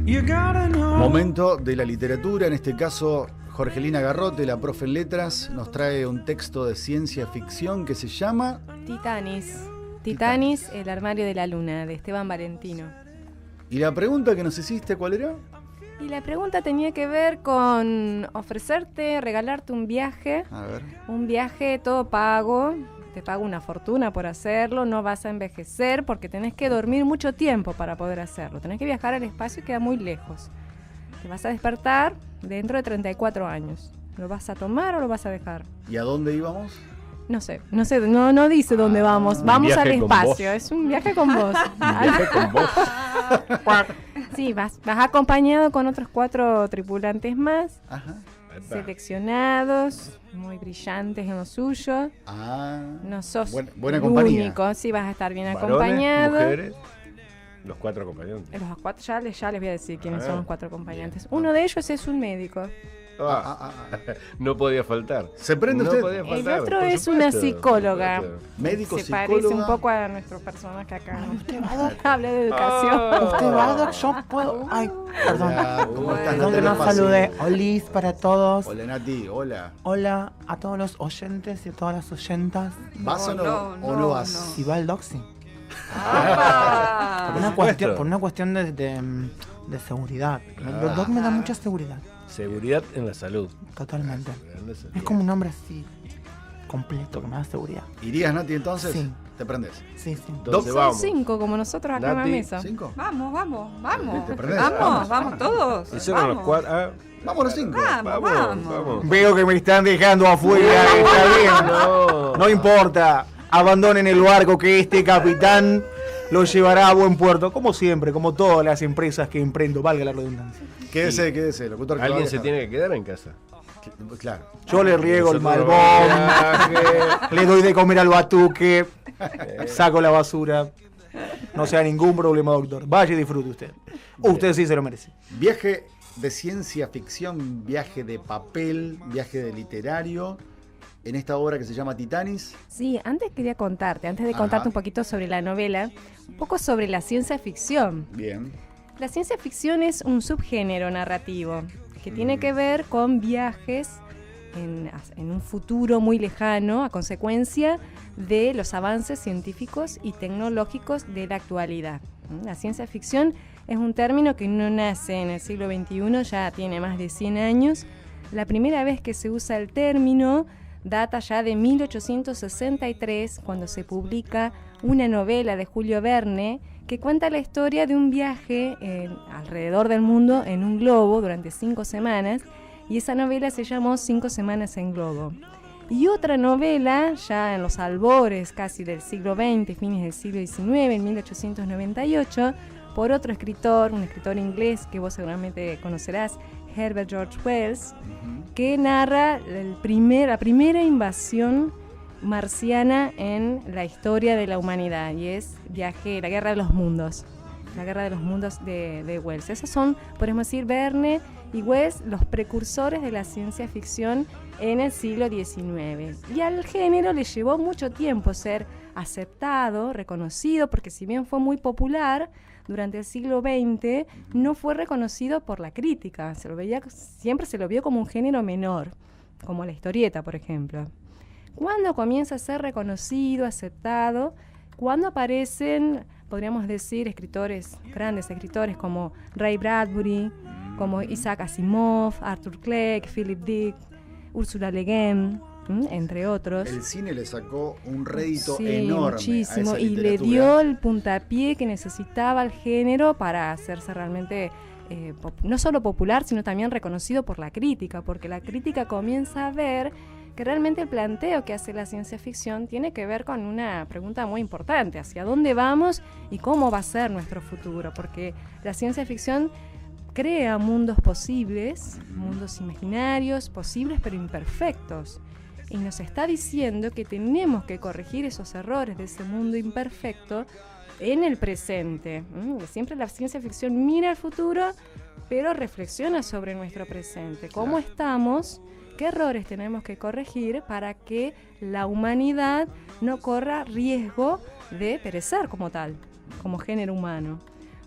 Momento de la literatura, en este caso Jorgelina Garrote, la profe en letras, nos trae un texto de ciencia ficción que se llama Titanis, el armario de la luna, de Esteban Valentino. ¿Y la pregunta que nos hiciste cuál era? Y la pregunta tenía que ver con ofrecerte, regalarte un viaje. A ver. Un viaje todo pago. Te pago una fortuna por hacerlo, no vas a envejecer porque tenés que dormir mucho tiempo para poder hacerlo. Tenés que viajar al espacio y queda muy lejos. Te vas a despertar dentro de 34 años. ¿Lo vas a tomar o lo vas a dejar? ¿Y a dónde íbamos? No sé, no dice dónde vamos. Vamos al espacio, es un viaje con vos. Un viaje con vos. Sí, vas acompañado con otros 4 tripulantes más. Ajá. Seleccionados, muy brillantes en lo suyo. No sos buena el compañía. único, sí vas a estar bien Varones, acompañado. mujeres, los 4 acompañantes. Los 4, ya les voy a decir quiénes son los 4 acompañantes. Uno de ellos es un médico. No podía faltar. ¿Se prende no usted? Podía faltar, El otro por es supuesto, una psicóloga. por supuesto. Médico, Se psicóloga. parece un poco a nuestro personaje acá. ¿Usted va, Doc? Habla de educación. ¿Usted va, Doc? Yo puedo... Ay, perdón. Hola, ¿cómo estás? Perdón te que lo no pases. saludé. Olis para todos. Hola Nati, hola. Hola a todos los oyentes y a todas las oyentas. ¿Vas o no vas? ¿Y va el Doc? Sí. Por supuesto. Por una cuestión de seguridad. El Doc me da mucha seguridad. Seguridad en la salud. Totalmente. Es como un hombre así, completo, que me da seguridad. ¿Irías, Nati, entonces? Sí. ¿Te prendés? Sí. Entonces Son vamos. 5 como nosotros acá en la Nati, mesa. ¿5? Vamos. ¿Te prendés? Vamos todos. Hicieron los 4. Vamos los 5. Vamos. Veo que me están dejando afuera, está bien. No importa, abandonen el barco que este capitán lo llevará a buen puerto, como siempre, como todas las empresas que emprendo, valga la redundancia. Quédese, locutor. que Alguien lo se va a tiene que quedar en casa. dejar. Claro. Yo le riego el Nosotros malbón, viaje. le doy de comer al batuque, saco la basura. No sea ningún problema, doctor. Vaya y disfrute usted. Usted sí se lo merece. Viaje de ciencia ficción, viaje de papel, viaje de literario, en esta obra que se llama Titanis. Sí, antes de contarte Ajá. un poquito sobre la novela, un poco sobre la ciencia ficción. Bien. La ciencia ficción es un subgénero narrativo que tiene que ver con viajes en un futuro muy lejano a consecuencia de los avances científicos y tecnológicos de la actualidad. La ciencia ficción es un término que no nace en el siglo XXI, ya tiene más de 100 años. La primera vez que se usa el término data ya de 1863, cuando se publica una novela de Julio Verne que cuenta la historia de un viaje alrededor del mundo en un globo durante 5 semanas, y esa novela se llamó 5 semanas en globo. Y otra novela, ya en los albores casi del siglo XX, fines del siglo XIX, en 1898, por otro escritor, un escritor inglés que vos seguramente conocerás, Herbert George Wells, que narra la primera invasión marciana en la historia de la humanidad, y es La Guerra de los Mundos. La Guerra de los Mundos de Wells. Esos son, podemos decir, Verne y Wells, los precursores de la ciencia ficción en el siglo XIX. Y al género le llevó mucho tiempo ser aceptado, reconocido, porque si bien fue muy popular durante el siglo XX, no fue reconocido por la crítica. Siempre se lo vio como un género menor, como la historieta, por ejemplo. ¿Cuándo comienza a ser reconocido, aceptado? Cuando aparecen, podríamos decir, grandes escritores como Ray Bradbury, como Isaac Asimov, Arthur Clarke, Philip Dick, Ursula Le Guin, entre otros. El cine le sacó un rédito Sí, enorme muchísimo, a esa y le literatura. dio el puntapié que necesitaba el género para hacerse realmente no solo popular, sino también reconocido por la crítica, porque la crítica comienza a ver que realmente el planteo que hace la ciencia ficción tiene que ver con una pregunta muy importante: ¿hacia dónde vamos y cómo va a ser nuestro futuro? Porque la ciencia ficción crea mundos posibles, mundos imaginarios, posibles pero imperfectos, y nos está diciendo que tenemos que corregir esos errores de ese mundo imperfecto en el presente. Siempre la ciencia ficción mira al futuro, pero reflexiona sobre nuestro presente. ¿Cómo estamos? ¿Qué errores tenemos que corregir para que la humanidad no corra riesgo de perecer como tal, como género humano?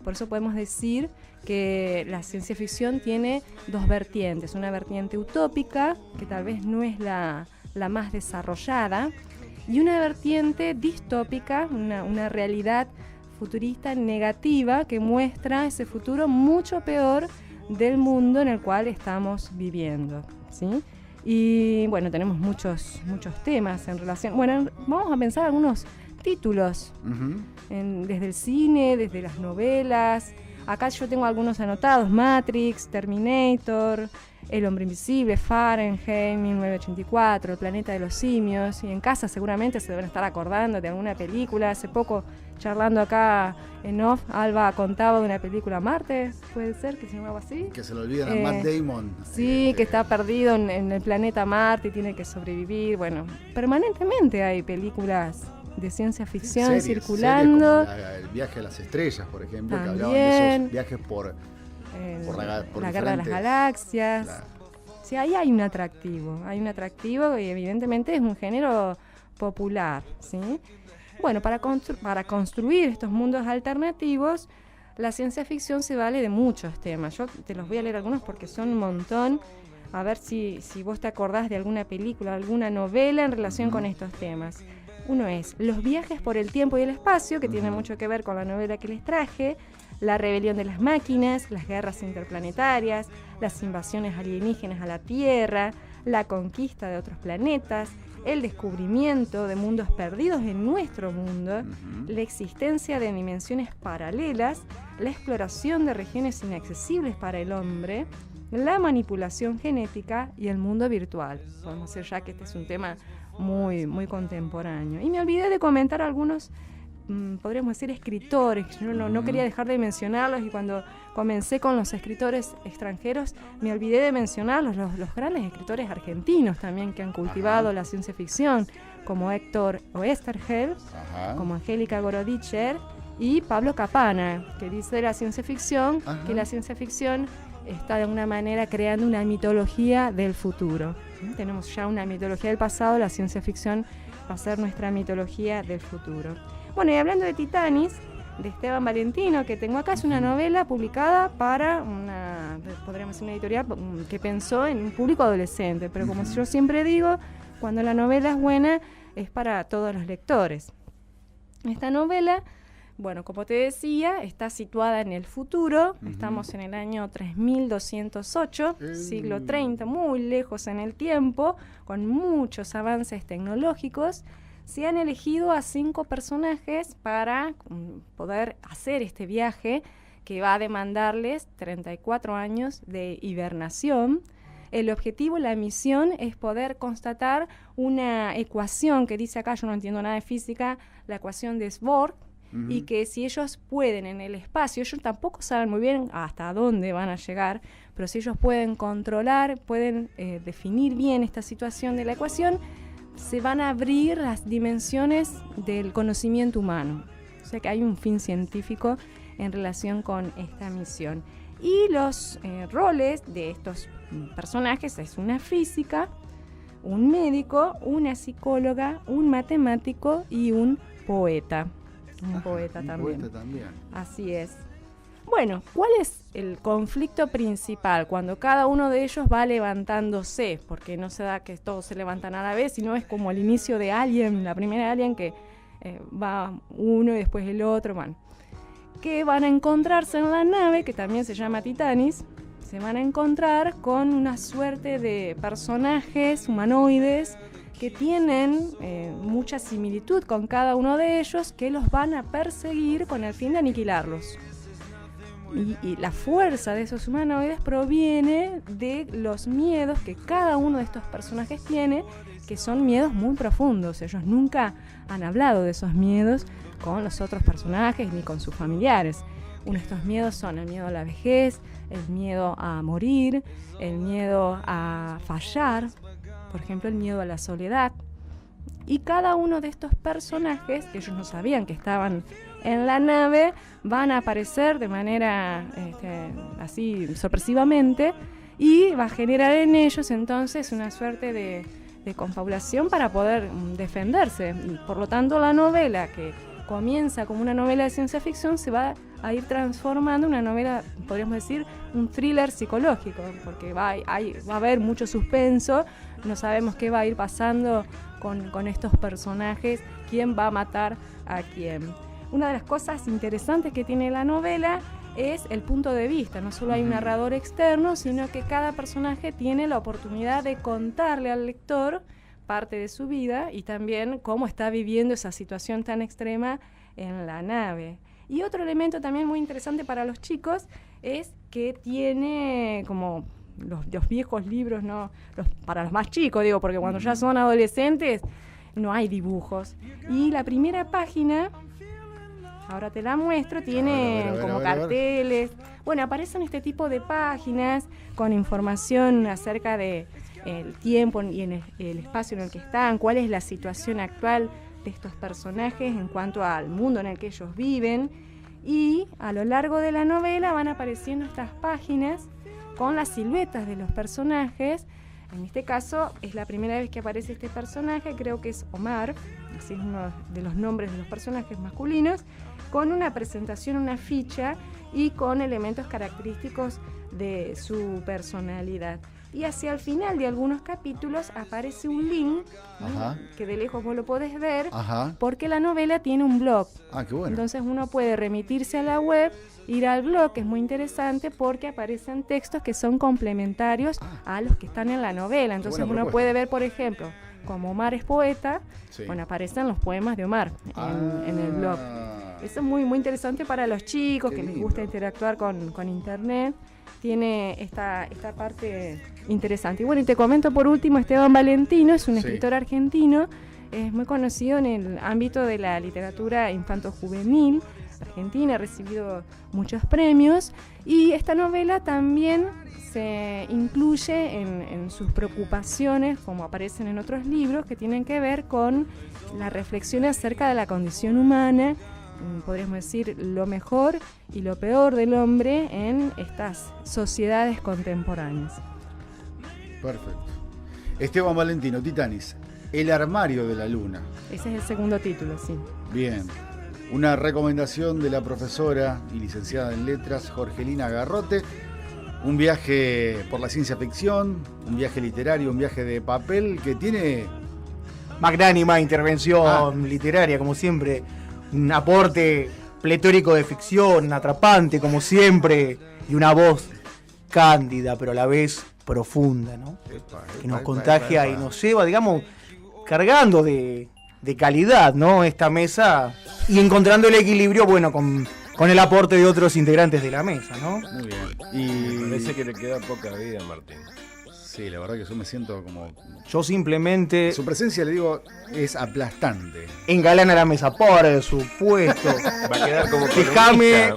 Por eso podemos decir que la ciencia ficción tiene dos vertientes, una vertiente utópica, que tal vez no es la más desarrollada, y una vertiente distópica, una realidad futurista negativa que muestra ese futuro mucho peor del mundo en el cual estamos viviendo, ¿sí? Y bueno, tenemos muchos temas en relación. Bueno, vamos a pensar algunos títulos, desde el cine, desde las novelas. Acá yo tengo algunos anotados: Matrix, Terminator, El hombre invisible, Fahrenheit 1984, El planeta de los simios. Y en casa seguramente se deben estar acordando de alguna película. Hace poco, charlando acá en off, Alba contaba de una película, Marte, puede ser, que se llamaba así. Que se le olvidan a Matt Damon. Sí, que está perdido en el planeta Marte y tiene que sobrevivir. Bueno, permanentemente hay películas de ciencia ficción circulando. Series como el viaje a las estrellas, por ejemplo, también, que hablaban de esos viajes por la guerra de las galaxias. Claro. Sí, ahí hay un atractivo y evidentemente es un género popular, ¿sí? Bueno, para construir estos mundos alternativos, la ciencia ficción se vale de muchos temas. Yo te los voy a leer algunos porque son un montón. A ver si vos te acordás de alguna película, alguna novela en relación con estos temas. Uno es Los viajes por el tiempo y el espacio, que tiene mucho que ver con la novela que les traje, La rebelión de las máquinas, las guerras interplanetarias, las invasiones alienígenas a la Tierra, la conquista de otros planetas, el descubrimiento de mundos perdidos en nuestro mundo, la existencia de dimensiones paralelas, la exploración de regiones inaccesibles para el hombre, la manipulación genética y el mundo virtual. Podemos decir ya que este es un tema muy, muy contemporáneo. Y me olvidé de comentar algunos, podríamos decir, escritores. Yo no quería dejar de mencionarlos, y cuando comencé con los escritores extranjeros me olvidé de mencionarlos, los grandes escritores argentinos también que han cultivado la ciencia ficción, como Héctor Oesterheld, como Angélica Gorodicher y Pablo Capana, que dice de la ciencia ficción que la ciencia ficción está de alguna manera creando una mitología del futuro. Tenemos ya una mitología del pasado, la ciencia ficción va a ser nuestra mitología del futuro. Bueno, y hablando de Titanis, de Esteban Valentino, que tengo acá, es una novela publicada para podríamos decir, una editorial que pensó en un público adolescente, pero como yo siempre digo, cuando la novela es buena, es para todos los lectores. Esta novela, bueno, como te decía, está situada en el futuro. Estamos en el año 3208, siglo 30, muy lejos en el tiempo, con muchos avances tecnológicos. Se han elegido a 5 personajes para poder hacer este viaje que va a demandarles 34 años de hibernación. El objetivo, la misión, es poder constatar una ecuación que dice acá, yo no entiendo nada de física, la ecuación de Svord, y que si ellos pueden en el espacio, ellos tampoco saben muy bien hasta dónde van a llegar, pero si ellos pueden controlar, pueden definir bien esta situación de la ecuación, se van a abrir las dimensiones del conocimiento humano. O sea que hay un fin científico en relación con esta misión. Y los roles de estos personajes es una física, un médico, una psicóloga, un matemático y un poeta. Un poeta también. Así es. Bueno, ¿cuál es el conflicto principal cuando cada uno de ellos va levantándose? Porque no se da que todos se levantan a la vez, sino es como el inicio de Alien, la primera Alien, que va uno y después el otro, van. Que van a encontrarse en la nave, que también se llama Titanis, se van a encontrar con una suerte de personajes humanoides que tienen mucha similitud con cada uno de ellos, que los van a perseguir con el fin de aniquilarlos. Y la fuerza de esos humanoides proviene de los miedos que cada uno de estos personajes tiene, que son miedos muy profundos. Ellos nunca han hablado de esos miedos con los otros personajes ni con sus familiares. Uno de estos miedos son el miedo a la vejez, el miedo a morir, el miedo a fallar, por ejemplo, el miedo a la soledad. Y cada uno de estos personajes, que ellos no sabían que estaban en la nave, van a aparecer de manera así sorpresivamente, y va a generar en ellos entonces una suerte de confabulación para poder defenderse. Y por lo tanto la novela, que comienza como una novela de ciencia ficción, se va a ir transformando en una novela, podríamos decir, un thriller psicológico, porque va a haber mucho suspenso, no sabemos qué va a ir pasando con estos personajes, quién va a matar a quién. Una de las cosas interesantes que tiene la novela es el punto de vista. No solo hay un narrador externo, sino que cada personaje tiene la oportunidad de contarle al lector parte de su vida y también cómo está viviendo esa situación tan extrema en la nave. Y otro elemento también muy interesante para los chicos es que tiene como los viejos libros, ¿no? Para los más chicos, digo, porque cuando ya son adolescentes no hay dibujos. Y la primera página, ahora te la muestro, tiene como carteles. Bueno, aparecen este tipo de páginas con información acerca de el tiempo y en el espacio en el que están, cuál es la situación actual de estos personajes en cuanto al mundo en el que ellos viven. Y a lo largo de la novela van apareciendo estas páginas con las siluetas de los personajes. En este caso es la primera vez que aparece este personaje, creo que es Omar, así es uno de los nombres de los personajes masculinos, con una presentación, una ficha y con elementos característicos de su personalidad. Y hacia el final de algunos capítulos aparece un link, que de lejos vos lo podés ver, porque la novela tiene un blog. Qué bueno. Entonces uno puede remitirse a la web, ir al blog, que es muy interesante porque aparecen textos que son complementarios a los que están en la novela. Entonces uno puede ver, por ejemplo, como Omar es poeta, bueno, aparecen los poemas de Omar en el blog. Eso es muy, muy interesante para los chicos que les gusta interactuar con internet. Tiene esta parte interesante. Y bueno, y te comento por último, Esteban Valentino es un escritor argentino, es muy conocido en el ámbito de la literatura infanto-juvenil argentina, ha recibido muchos premios, y esta novela también se incluye en sus preocupaciones, como aparecen en otros libros, que tienen que ver con la reflexión acerca de la condición humana, podríamos decir lo mejor y lo peor del hombre en estas sociedades contemporáneas. Perfecto. Esteban Valentino, Titanis, El armario de la luna. Ese es el segundo título, sí. Bien. Una recomendación de la profesora y licenciada en letras Jorgelina Garrote. Un viaje por la ciencia ficción, un viaje literario, un viaje de papel que tiene... Magnánima intervención literaria, como siempre. Un aporte pletórico de ficción, atrapante, como siempre. Y una voz cándida, pero a la vez profunda, ¿no? Que nos contagia y nos lleva, digamos, cargando de calidad, ¿no? Esta mesa y encontrando el equilibrio, bueno, con el aporte de otros integrantes de la mesa, ¿no? Muy bien. Y me parece que le queda poca vida a Martín. Sí, la verdad que yo me siento como... Yo simplemente... Su presencia, le digo, es aplastante. Engalana la mesa, por supuesto. Va a quedar como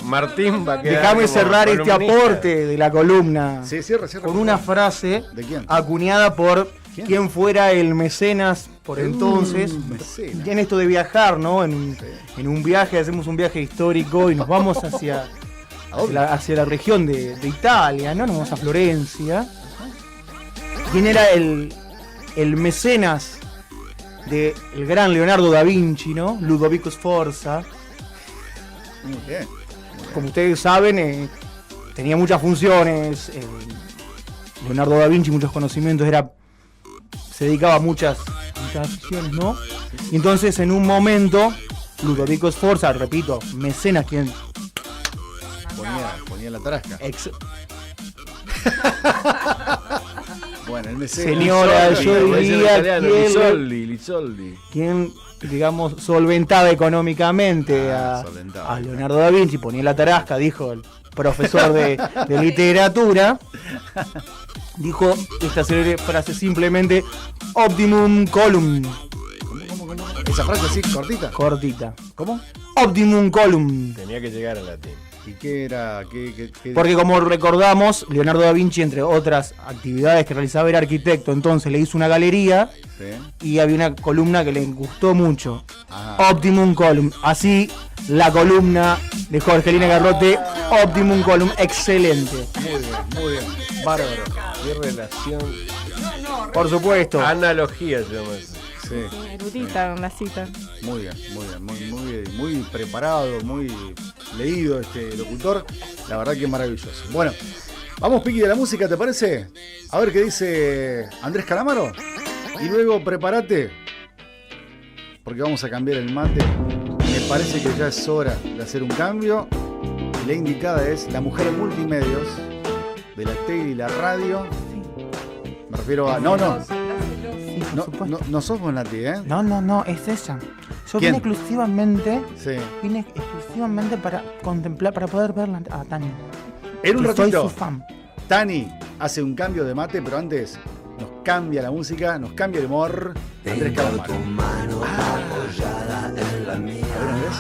Martín va a quedar Déjame como cerrar este aporte de la columna. Sí, cierra. Con una frase ¿de quién? Acuñada por quien fuera el mecenas por entonces. Mecenas. Y en esto de viajar, ¿no? En un viaje, hacemos un viaje histórico y nos vamos hacia la región de Italia, ¿no? Nos vamos a Florencia. ¿Quién era el mecenas del gran Leonardo da Vinci, ¿no? Ludovico Sforza. Muy bien. Como ustedes saben, tenía muchas funciones. Leonardo da Vinci, muchos conocimientos, se dedicaba a muchas aficiones, ¿no? Y entonces, en un momento, Ludovico Sforza, repito, mecenas, quien ponía la tarasca. Bueno, el mecenas. Señora, yo diría Lizoldi. quien, digamos, solventaba económicamente a Leonardo da Vinci, ponía la tarasca, dijo el profesor de literatura, dijo esta célebre frase simplemente: Optimum column. ¿Cómo? Esa frase así, cortita. Cortita. ¿Cómo? Optimum column. Tenía que llegar al latín. ¿Y qué era? ¿Qué? Porque como recordamos, Leonardo da Vinci, entre otras actividades que realizaba, era arquitecto. Entonces le hizo una galería y había una columna que le gustó mucho. Optimum column. Así la columna de Jorgelina Garrote, Optimum column, excelente. Muy bien. Bárbaro. ¿Qué relación? Por supuesto. Analogía se llama eso. Sí. Erudita en la cita. Muy bien, muy preparado, muy leído este locutor. La verdad que es maravilloso. Bueno, vamos, Piqui, de la música, ¿te parece? A ver qué dice Andrés Calamaro. Y luego prepárate, porque vamos a cambiar el mate. Me parece que ya es hora de hacer un cambio. Y la indicada es la mujer en multimedios de la tele y la radio. Me refiero a... No sos vos, Nati, ¿eh? No, es ella. Yo ¿Quién? vine exclusivamente, Sí. para contemplar, para poder verla a Tania. En un Que soy ratito, su fan. Tani hace un cambio de mate, pero antes nos cambia la música, nos cambia el humor. Andrés Calamaro. Tu mano apoyada en la mía. A ver, Andrés.